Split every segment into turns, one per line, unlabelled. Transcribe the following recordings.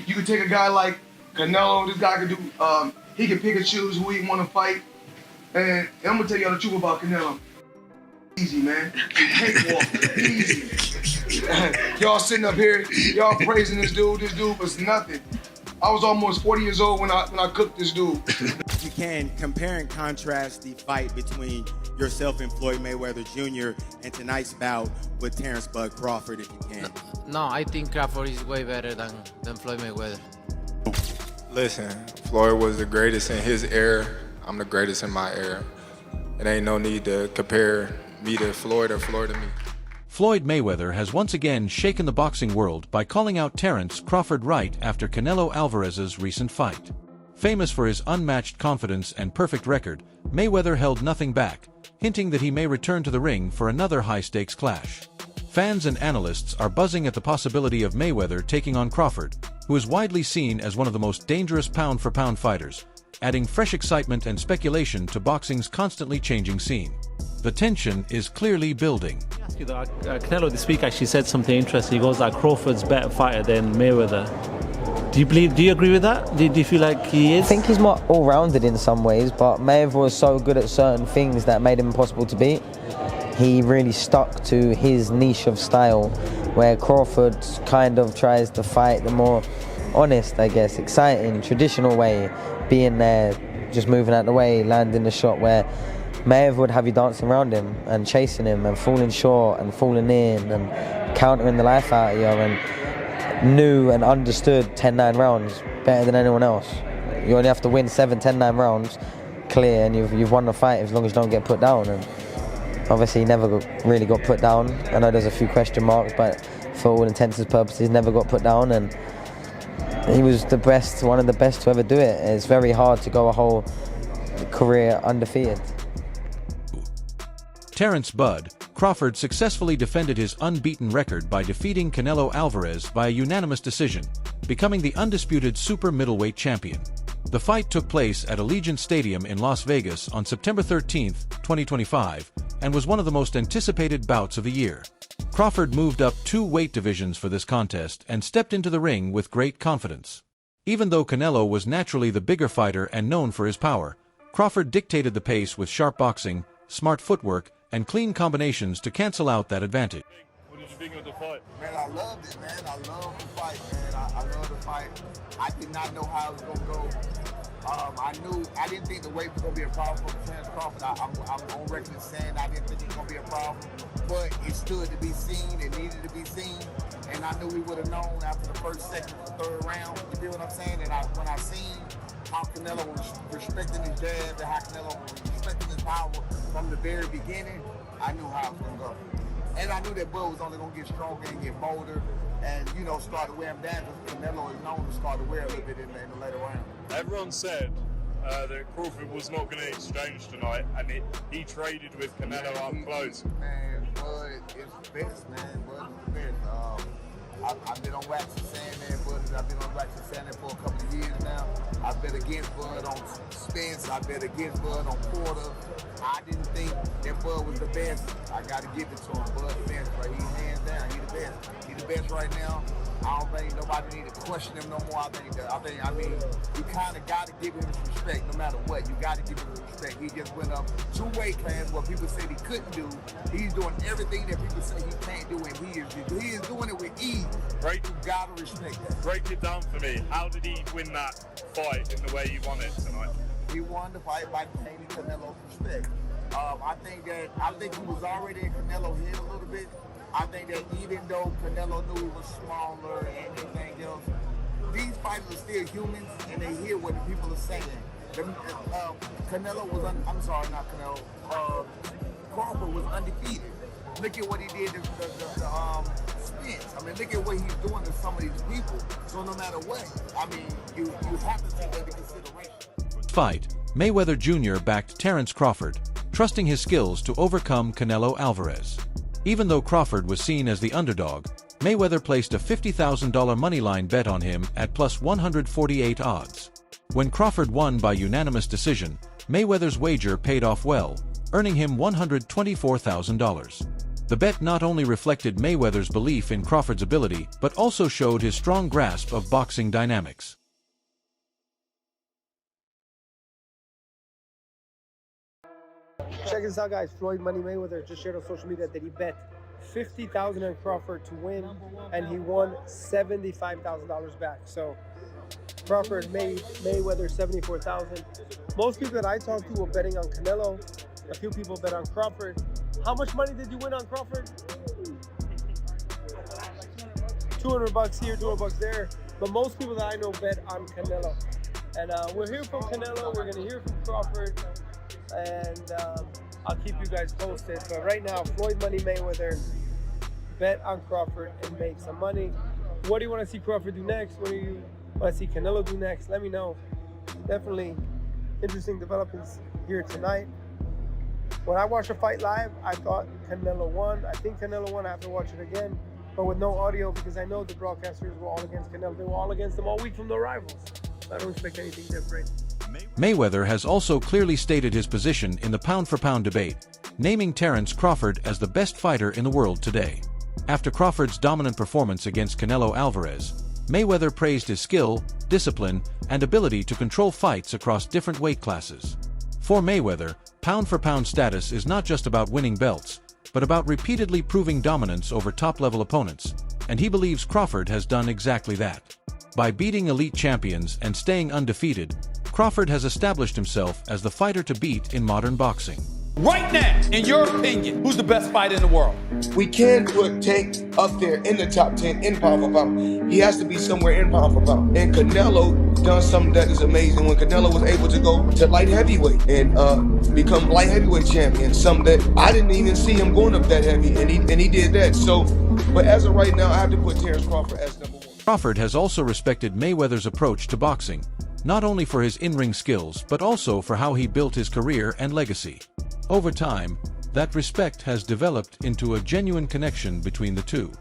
You could take a guy like Canelo. This guy could do. He can pick and choose who he want to fight. And I'm gonna tell y'all the truth about Canelo. Easy, man. Cakewalk. Easy. Y'all sitting up here, y'all praising this dude. This dude was nothing. I was almost 40 years old when I cooked this dude.
You can compare and contrast the fight between yourself and Floyd Mayweather Jr. and tonight's bout with Terence "Bud" Crawford, if you can.
No, I think Crawford is way better than Floyd Mayweather.
Listen, Floyd was the greatest in his era. I'm the greatest in my era. It ain't no need to compare me to Floyd or Floyd to me.
Floyd Mayweather has once again shaken the boxing world by calling out Terence Crawford right after Canelo Alvarez's recent fight. Famous for his unmatched confidence and perfect record, Mayweather held nothing back, hinting that he may return to the ring for another high-stakes clash. Fans and analysts are buzzing at the possibility of Mayweather taking on Crawford, who is widely seen as one of the most dangerous pound-for-pound fighters, adding fresh excitement and speculation to boxing's constantly changing scene. The tension is clearly building.
Ask you though, Canelo this week actually said something interesting. He goes like Crawford's a better fighter than Mayweather. Do you agree with that? Do you feel like he is?
I think he's more all-rounded in some ways, but Mayweather was so good at certain things that made him impossible to beat. He really stuck to his niche of style, where Crawford kind of tries to fight the more honest, I guess, exciting, traditional way, being there, just moving out the way, landing the shot, where Mayweather would have you dancing around him and chasing him and falling short and falling in and countering the life out of you, and knew and understood 10-9 rounds better than anyone else. You only have to win 7, 10-9 rounds clear and you've won the fight as long as you don't get put down. And obviously he never really got put down. I know there's a few question marks, but for all intents and purposes never got put down, and he was the best, one of the best to ever do it. It's very hard to go a whole career undefeated.
Terence "Bud" Crawford successfully defended his unbeaten record by defeating Canelo Alvarez by a unanimous decision, becoming the undisputed super middleweight champion. The fight took place at Allegiant Stadium in Las Vegas on September 13, 2025, and was one of the most anticipated bouts of the year. Crawford moved up 2 weight divisions for this contest and stepped into the ring with great confidence. Even though Canelo was naturally the bigger fighter and known for his power, Crawford dictated the pace with sharp boxing, smart footwork, and clean combinations to cancel out that advantage.
What did you think of the fight?
Man, I loved it, man. I love the fight, man. I love the fight. I did not know how it was going to go. I didn't think the weight was going to be a problem for Terence Crawford. I'm on record saying I didn't think it was going to be a problem, but it stood to be seen. It needed to be seen, and I knew we would have known after the first, second, third round. You feel what I'm saying? And when I seen how Canelo was respecting his jab and how Canelo was respecting his power from the very beginning, I knew how it was going to go. And I knew that Bud was only going to get stronger and get bolder and, start to wear him down, because Canelo is known to start to wear a little bit in the later round.
Everyone said that Crawford was not going to exchange tonight, and he traded with Canelo up close.
Man, Bud is the best, man. Bud is the best. I've been on wax saying that, Bud. I've been on wax saying that for a couple of years now. I bet against Bud on Spence. I bet against Bud on Porter. I didn't think that Bud was the best. I got to give it to him. Bud the best, but he's hands down. He's the best. He's the best right now. I don't think nobody need to question him no more. I mean, you kind of got to give him his respect no matter what. You got to give him his respect. He just went up 2 weight classes what people said he couldn't do. He's doing everything that people say he can't do, and he is doing it with ease.
Break,
You got to respect that.
break it down for me. How did he win that fight in the way he won it tonight?
He won the fight by gaining Canelo's respect. I think he was already in Canelo's head a little bit. I think that even though Canelo knew he was smaller and everything else, these fighters are still humans and they hear what the people are saying. Canelo was, Crawford was undefeated. Look at what he did to Spence. I mean, look at what he's doing to some of these people. So no matter what, I mean, you have to take that into consideration.
Fight, Mayweather Jr. backed Terence Crawford, trusting his skills to overcome Canelo Alvarez. Even though Crawford was seen as the underdog, Mayweather placed a $50,000 moneyline bet on him at plus 148 odds. When Crawford won by unanimous decision, Mayweather's wager paid off well, earning him $124,000. The bet not only reflected Mayweather's belief in Crawford's ability, but also showed his strong grasp of boxing dynamics.
Check this out, guys. Floyd Money Mayweather just shared on social media that he bet $50,000 on Crawford to win, and he won $75,000 back. So Crawford made Mayweather $74,000. Most people that I talked to were betting on Canelo. A few people bet on Crawford. How much money did you win on Crawford? $200 here, $200 there. But most people that I know bet on Canelo. And we're here from Canelo. We're gonna hear from Crawford, and I'll keep you guys posted. But right now, Floyd Money Mayweather bet on Crawford and make some money. What do you want to see Crawford do next? What do you want to see Canelo do next? Let me know. Definitely interesting developments here tonight. When I watched the fight live, I thought Canelo won. I think Canelo won. I have to watch it again, but with no audio, because I know the broadcasters were all against Canelo. They were all against him all week from the rivals. I don't expect anything different.
Mayweather has also clearly stated his position in the pound-for-pound debate, naming Terence Crawford as the best fighter in the world today. After Crawford's dominant performance against Canelo Alvarez, Mayweather praised his skill, discipline, and ability to control fights across different weight classes. For Mayweather, pound-for-pound status is not just about winning belts, but about repeatedly proving dominance over top-level opponents, and he believes Crawford has done exactly that. By beating elite champions and staying undefeated, Crawford has established himself as the fighter to beat in modern boxing.
Right now, in your opinion, who's the best fighter in the world?
We can put Tank up there in the top 10 in pound for pound. He has to be somewhere in pound for pound. And Canelo done something that is amazing when Canelo was able to go to light heavyweight and become light heavyweight champion. Something that I didn't even see him going up that heavy, and he did that. So, but as of right now, I have to put Terence Crawford as number one.
Crawford has also respected Mayweather's approach to boxing, not only for his in-ring skills, but also for how he built his career and legacy. Over time, that respect has developed into a genuine connection between the two.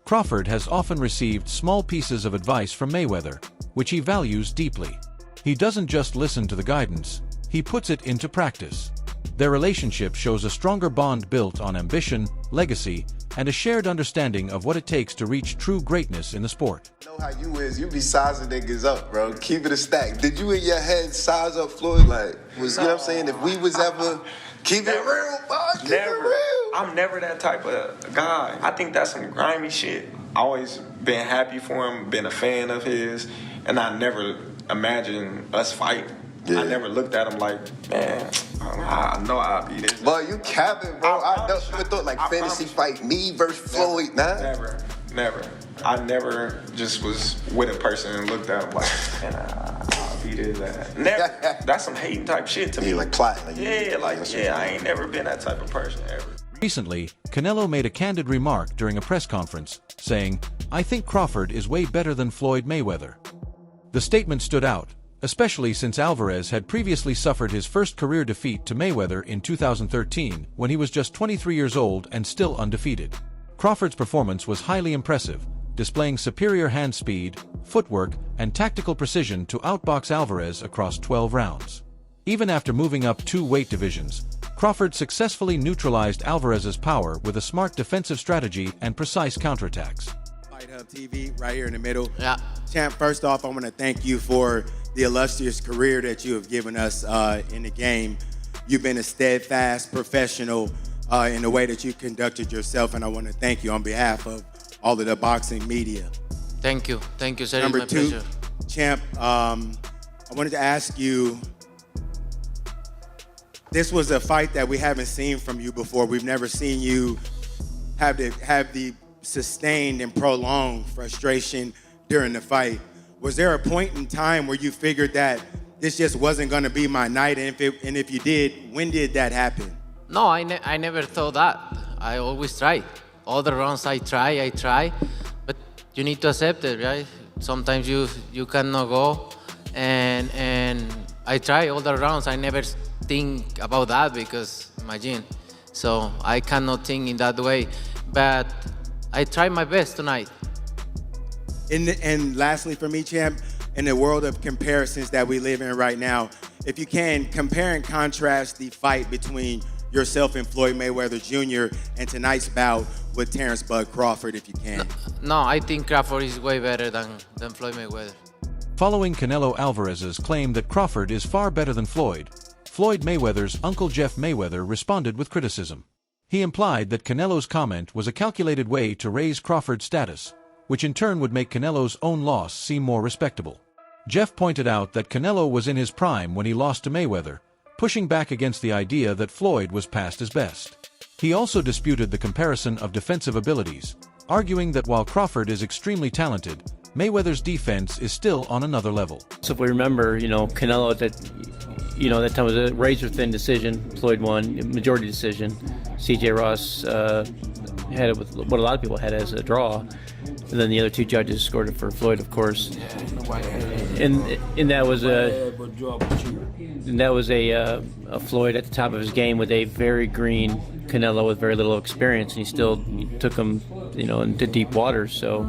Crawford has often received small pieces of advice from Mayweather, which he values deeply. He doesn't just listen to the guidance, he puts it into practice. Their relationship shows a stronger bond built on ambition, legacy, and a shared understanding of what it takes to reach true greatness in the sport.
I know how you is. You be sizing niggas up, bro. Keep it a stack. Did you in your head size up Floyd? Like, you know what I'm saying? If we was ever... Keep it real, bro. Keep it real.
I'm never that type of guy. I think that's some grimy shit. I always been happy for him, been a fan of his, and I never imagined us fighting. Yeah. I never looked at him like, man, I know I'll be this.
But you capping, bro. I never thought like fantasy fight me versus Floyd, nah.
Never. I never just was with a person and looked at him like, man, I'll be this. Never. That's some hating type shit to me.
Like plotting.
I ain't never been that type of person ever.
Recently, Canelo made a candid remark during a press conference, saying, "I think Crawford is way better than Floyd Mayweather." The statement stood out, especially since Alvarez had previously suffered his first career defeat to Mayweather in 2013 when he was just 23 years old and still undefeated. Crawford's performance was highly impressive, displaying superior hand speed, footwork, and tactical precision to outbox Alvarez across 12 rounds. Even after moving up 2 weight divisions, Crawford successfully neutralized Alvarez's power with a smart defensive strategy and precise counterattacks.
Fight Hub TV, right here in the middle.
Yeah.
Champ, first off, I want to thank you for the illustrious career that you have given us in the game. You've been a steadfast professional in the way that you conducted yourself, and I want to thank you on behalf of all of the boxing media.
Thank you, sir.
Number
it's my
2,
pleasure.
Champ, I wanted to ask you, this was a fight that we haven't seen from you before. We've never seen you have the sustained and prolonged frustration during the fight. Was there a point in time where you figured that this just wasn't going to be my night? And if you did, when did that happen?
No, I never thought that. I always try. All the rounds I try, but you need to accept it, right? Sometimes you cannot go, and I try all the rounds. I never think about that because imagine. So I cannot think in that way, but I try my best tonight.
And lastly for me, Champ, in the world of comparisons that we live in right now, if you can, compare and contrast the fight between yourself and Floyd Mayweather Jr. and tonight's bout with Terence "Bud" Crawford, if you can?
No, I think Crawford is way better than Floyd Mayweather.
Following Canelo Alvarez's claim that Crawford is far better than Floyd, Floyd Mayweather's uncle Jeff Mayweather responded with criticism. He implied that Canelo's comment was a calculated way to raise Crawford's status, which in turn would make Canelo's own loss seem more respectable. Jeff pointed out that Canelo was in his prime when he lost to Mayweather, pushing back against the idea that Floyd was past his best. He also disputed the comparison of defensive abilities, arguing that while Crawford is extremely talented, Mayweather's defense is still on another level.
So if we remember, Canelo at that time was a razor-thin decision. Floyd won, majority decision. C.J. Ross had it with what a lot of people had as a draw. And then the other two judges scored it for Floyd, of course. And that was a Floyd at the top of his game with a very green Canelo with very little experience, and he still took him, into deep waters. So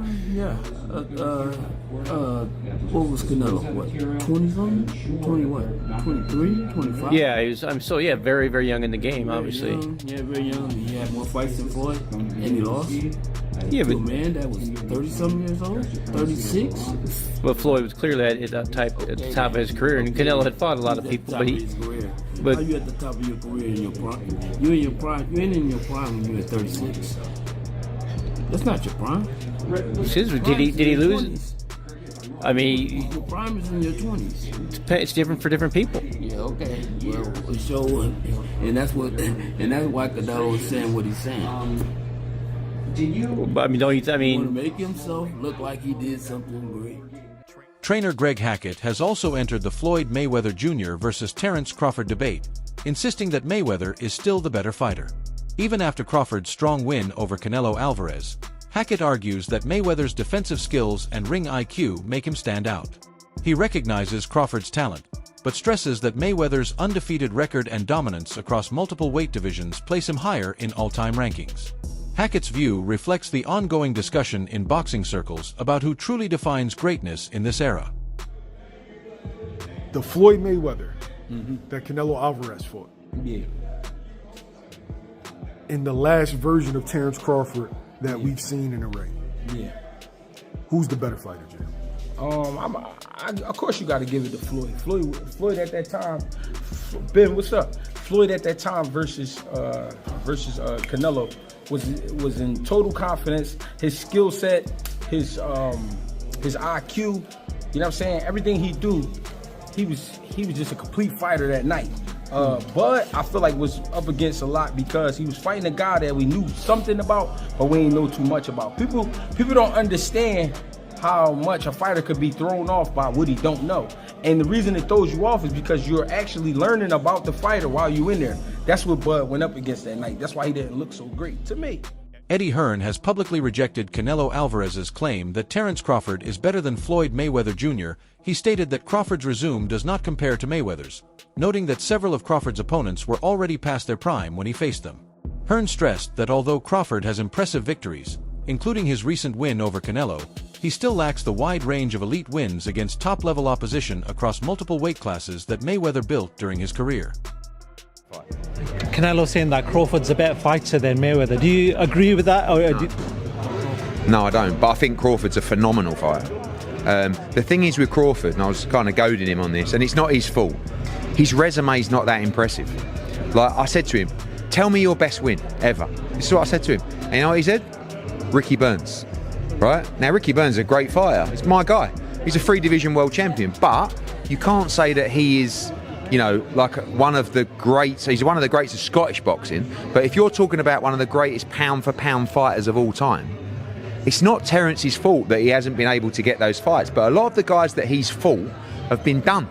what was Canelo? What, 20-something? 20 what? 23, 25?
Yeah, he was. Very, very young in the game, obviously.
Very young. He had more fights than Floyd, and he lost.
Yeah, but
a man that was 30-something years old, 36.
But Floyd was clearly at the top of his career, and Canelo had fought a lot of people. But
how you at the top of your career in your prime? You in your prime? You ain't in your prime when you're at 36. That's not your prime.
Did he lose? I mean,
your prime is in your 20s.
It's different for different people.
Yeah, okay. Well, so, and that's why Canelo is saying what he's saying.
Want
to make himself look like he did something great.
Trainer Greg Hackett has also entered the Floyd Mayweather Jr. versus Terence Crawford debate, insisting that Mayweather is still the better fighter. Even after Crawford's strong win over Canelo Alvarez, Hackett argues that Mayweather's defensive skills and ring IQ make him stand out. He recognizes Crawford's talent, but stresses that Mayweather's undefeated record and dominance across multiple weight divisions place him higher in all-time rankings. Hackett's view reflects the ongoing discussion in boxing circles about who truly defines greatness in this era.
The Floyd Mayweather that Canelo Alvarez fought.
Yeah.
In the last version of Terence Crawford that we've seen in the ring.
Yeah.
Who's the better fighter, Jim?
Of course you got to give it to Floyd. Floyd at that time. Ben, what's up? Floyd at that time versus Canelo was in total confidence. His skill set, his IQ, you know what I'm saying? Everything he do, he was just a complete fighter that night. But I feel like was up against a lot because he was fighting a guy that we knew something about, but we ain't know too much about. People don't understand how much a fighter could be thrown off by what he don't know. And the reason it throws you off is because you're actually learning about the fighter while you're in there. That's what Bud went up against that night. That's why he didn't look so great to me.
Eddie Hearn has publicly rejected Canelo Alvarez's claim that Terence Crawford is better than Floyd Mayweather Jr. He stated that Crawford's resume does not compare to Mayweather's, noting that several of Crawford's opponents were already past their prime when he faced them. Hearn stressed that although Crawford has impressive victories, including his recent win over Canelo, he still lacks the wide range of elite wins against top-level opposition across multiple weight classes that Mayweather built during his career.
Canelo saying that Crawford's a better fighter than Mayweather. Do you agree with that?
No, I don't. But I think Crawford's a phenomenal fighter. The thing is with Crawford, and I was kind of goading him on this, and it's not his fault. His resume's not that impressive. Like I said to him, tell me your best win ever. This is what I said to him. And you know what he said? Ricky Burns. Right? Now, Ricky Burns is a great fighter. He's my guy. He's a 3-division world champion. But you can't say that he is, like one of the greats. He's one of the greats of Scottish boxing. But if you're talking about one of the greatest pound-for-pound fighters of all time, it's not Terence's fault that he hasn't been able to get those fights. But a lot of the guys that he's fought have been done.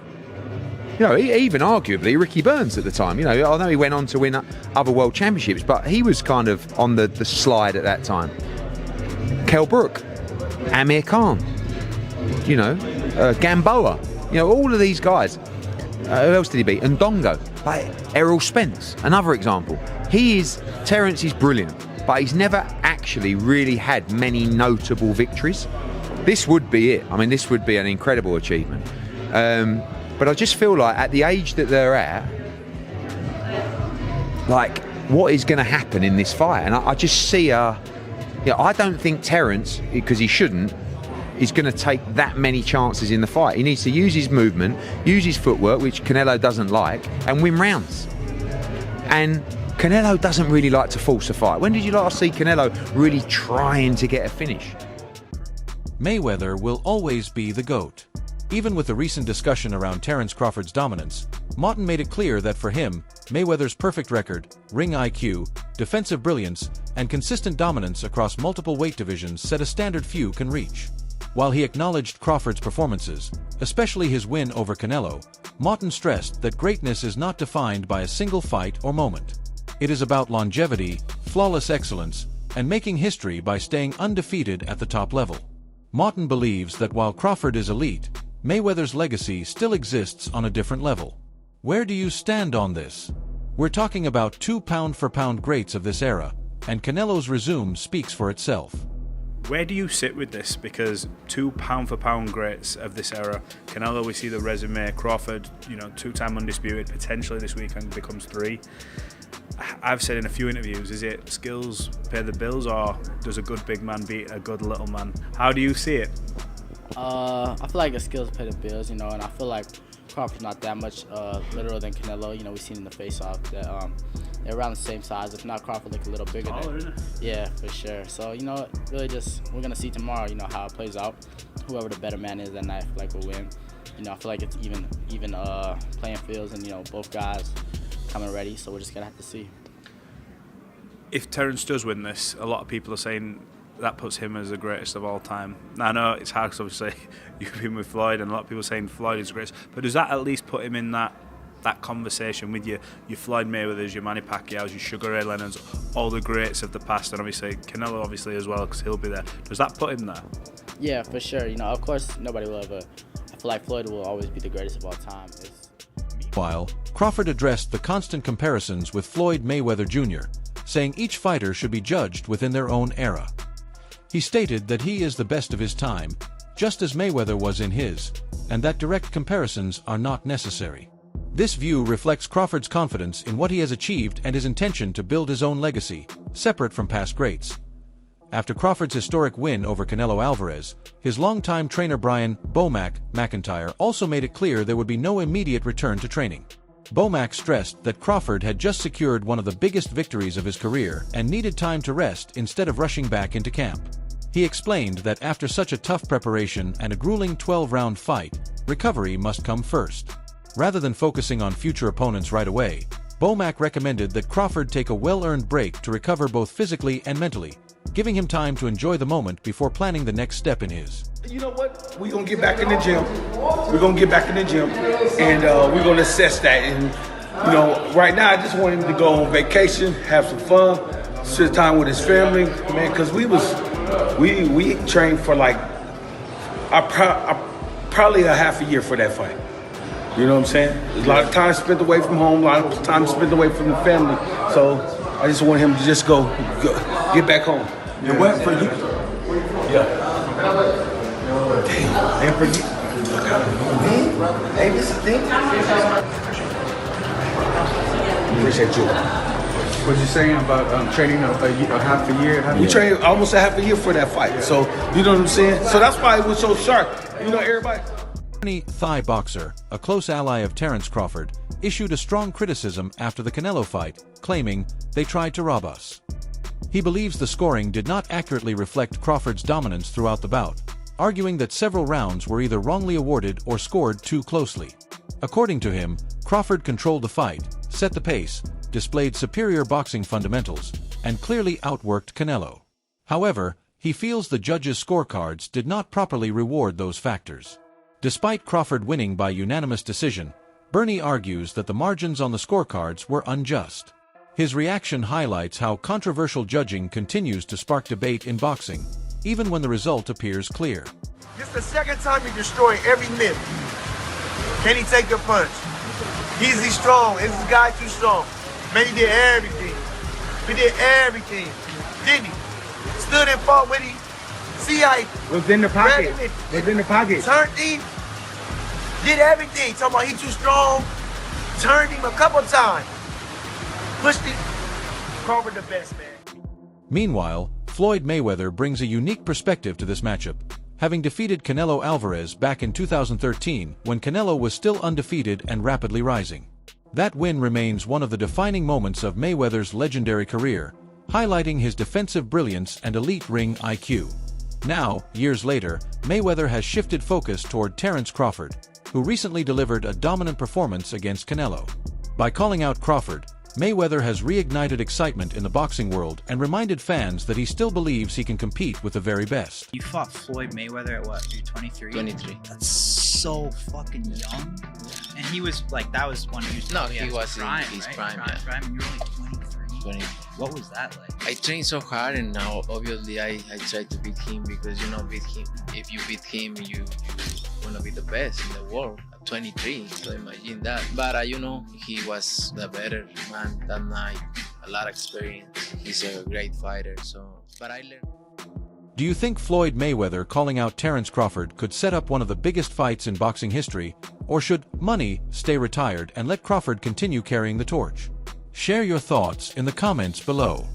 Even arguably Ricky Burns at the time. I know he went on to win other world championships, but he was kind of on the slide at that time. Kell Brook, Amir Khan, Gamboa, all of these guys. Who else did he beat? Ndongo, like Errol Spence, another example. Terence is brilliant, but he's never actually really had many notable victories. This would be it. I mean, this would be an incredible achievement. But I just feel like at the age that they're at, like, what is going to happen in this fight? And I just see I don't think Terence, because he shouldn't, is going to take that many chances in the fight. He needs to use his movement, use his footwork, which Canelo doesn't like, and win rounds. And Canelo doesn't really like to force a fight. When did you last see Canelo really trying to get a finish?
Mayweather will always be the GOAT. Even with the recent discussion around Terence Crawford's dominance, Moughton made it clear that for him, Mayweather's perfect record, ring IQ, defensive brilliance, and consistent dominance across multiple weight divisions set a standard few can reach. While he acknowledged Crawford's performances, especially his win over Canelo, Moughton stressed that greatness is not defined by a single fight or moment. It is about longevity, flawless excellence, and making history by staying undefeated at the top level. Moughton believes that while Crawford is elite, Mayweather's legacy still exists on a different level. Where do you stand on this? We're talking about 2 pound-for-pound greats of this era, and Canelo's resume speaks for itself.
Where do you sit with this? Because 2 pound-for-pound greats of this era. Canelo, we see the resume. Crawford, 2-time undisputed. Potentially this weekend becomes 3. I've said in a few interviews, is it skills pay the bills, or does a good big man beat a good little man? How do you see it?
I feel like the skills pay the bills, and I feel like Crawford's not that much littler than Canelo. We've seen in the face-off that they're around the same size. If not, Crawford look a little bigger. Yeah, for sure. So really just we're gonna see tomorrow. How it plays out. Whoever the better man is that night, I feel like will win. I feel like it's even playing fields, and both guys coming ready. So we're just gonna have to see.
If Terence does win this, a lot of people are saying that puts him as the greatest of all time. Now, I know it's hard because obviously you've been with Floyd, and a lot of people are saying Floyd is the greatest. But does that at least put him in that conversation with your Floyd Mayweathers, your Manny Pacquiao's, your Sugar Ray Leonards, all the greats of the past, and obviously Canelo obviously as well because he'll be there. Does that put him there?
Yeah, for sure. Of course nobody will ever. I feel like Floyd will always be the greatest of all time.
Meanwhile, Crawford addressed the constant comparisons with Floyd Mayweather Jr., saying each fighter should be judged within their own era. He stated that he is the best of his time, just as Mayweather was in his, and that direct comparisons are not necessary. This view reflects Crawford's confidence in what he has achieved and his intention to build his own legacy, separate from past greats. After Crawford's historic win over Canelo Alvarez, his longtime trainer Brian "Bomac" McIntyre also made it clear there would be no immediate return to training. Bomac stressed that Crawford had just secured one of the biggest victories of his career and needed time to rest instead of rushing back into camp. He explained that after such a tough preparation and a grueling 12-round fight, recovery must come first. Rather than focusing on future opponents right away, Bomac recommended that Crawford take a well-earned break to recover both physically and mentally, giving him time to enjoy the moment before planning the next step in his.
You know what? We're going to get back in the gym. We're going to get back in the gym, and we're going to assess that. And, right now I just want him to go on vacation, have some fun, spend time with his family, man, because we trained for probably a half a year for that fight. You know what I'm saying? There's a lot of time spent away from home, a lot of time spent away from the family. So I just want him to just go get back home.
And what for you?
Yeah.
And for you?
Hey, this is thing. Appreciate you.
What you saying about training a half a year?
We trained almost a half a year for that fight. Yeah. So, you know what I'm saying? So that's why it was so sharp. Everybody.
Thai boxer, a close ally of Terence Crawford, issued a strong criticism after the Canelo fight, claiming, "They tried to rob us." He believes the scoring did not accurately reflect Crawford's dominance throughout the bout, arguing that several rounds were either wrongly awarded or scored too closely. According to him, Crawford controlled the fight, set the pace, displayed superior boxing fundamentals, and clearly outworked Canelo. However, he feels the judges' scorecards did not properly reward those factors. Despite Crawford winning by unanimous decision, Bernie argues that the margins on the scorecards were unjust. His reaction highlights how controversial judging continues to spark debate in boxing, even when the result appears clear.
This is the second time he destroyed every myth. Can he take a punch? Is he strong? Is this guy too strong? Man, he did everything. He did everything. Didn't he? Stood and fought with him. See how he
was in the pocket. Was in the pocket.
Turned him. Did everything. Talking about he too strong. Turned him a couple times. pushed it. Crawford the best, man.
Meanwhile, Floyd Mayweather brings a unique perspective to this matchup, having defeated Canelo Alvarez back in 2013 when Canelo was still undefeated and rapidly rising. That win remains one of the defining moments of Mayweather's legendary career, highlighting his defensive brilliance and elite ring IQ. Now, years later, Mayweather has shifted focus toward Terence Crawford, who recently delivered a dominant performance against Canelo. By calling out Crawford, Mayweather has reignited excitement in the boxing world and reminded fans that he still believes he can compete with the very best.
You fought Floyd Mayweather at what, you're 23?
23.
That's so fucking young. And he was like, that was when he was probably
he
at
was
prime,
in his
right?
prime, yeah.
Prime, and you were only 23.
20.
What was that like?
I trained so hard, and now obviously I tried to beat him because beat him. If you beat him, you wanna be the best in the world. At 23, so imagine that. But he was the better man that night. A lot of experience. He's a great fighter. But I learned.
Do you think Floyd Mayweather calling out Terence Crawford could set up one of the biggest fights in boxing history, or should Money stay retired and let Crawford continue carrying the torch? Share your thoughts in the comments below.